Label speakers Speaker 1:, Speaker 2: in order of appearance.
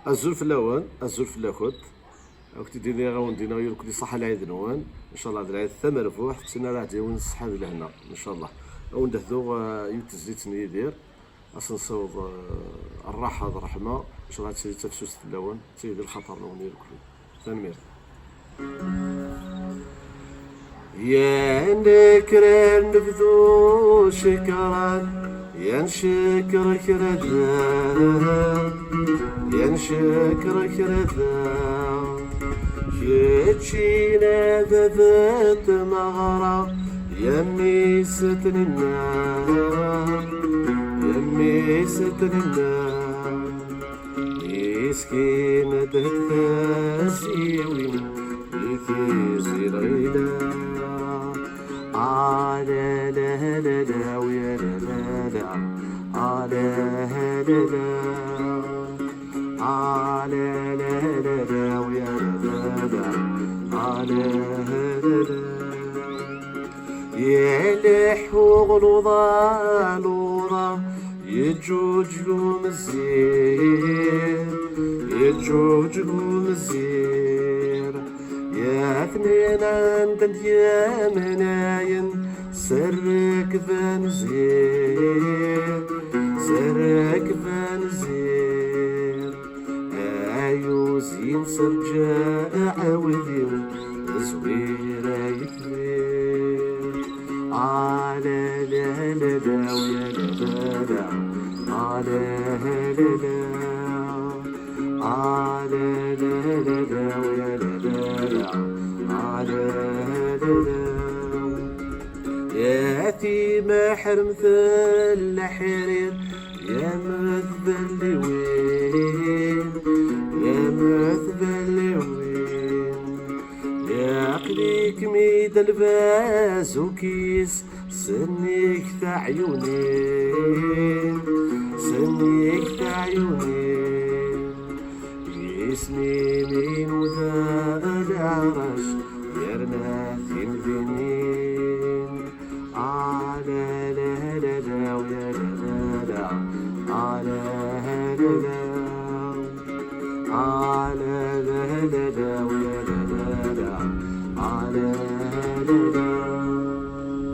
Speaker 1: الزول في الاوان الزول في الاخوت وقت ديني غاون دينا يركض صحة العيد نوان ان شاء الله هذا العيد ثم رفوح تسنى راه ديون الصحة لهنا ان شاء الله وندهدو يوتزيت يدير اصلا نصوب الراحة الرحمة ان شاء الله تسيدي تفسوس في الاوان تسيدي الخطر نون يركض تنمير يا نكرر نبذو شكرا يا نشكرك رذا يا نشكرك رذا يتشينا بذات مغرى يا ميستني النار يا ميستني النار يسكين دهتاسي وين يكيزي ليلى لا لا لا لا ويا لا لا لا لا لا لا لا لا لا ويا لا لا لا يلح وغلوظا لورا يجوجلو مزير يجوجلو مزير يا اثنين عند يا مناين سرك فانزير سرك فانزير ايو زين سرجاء عودي زويرة يكبير لا لا لا لا ويا لا لا لا لا لا لا لا ويا لا يا تيما حرمت الحرير يا مثبل وين يا مثبل وين يا قليك ميد الباس وكيس سنيك تعيونين سنيك تعيونين اسمي مين وذا العرش يرنا في البنين لا لا لا لا ويا لا لا لا لا لا لا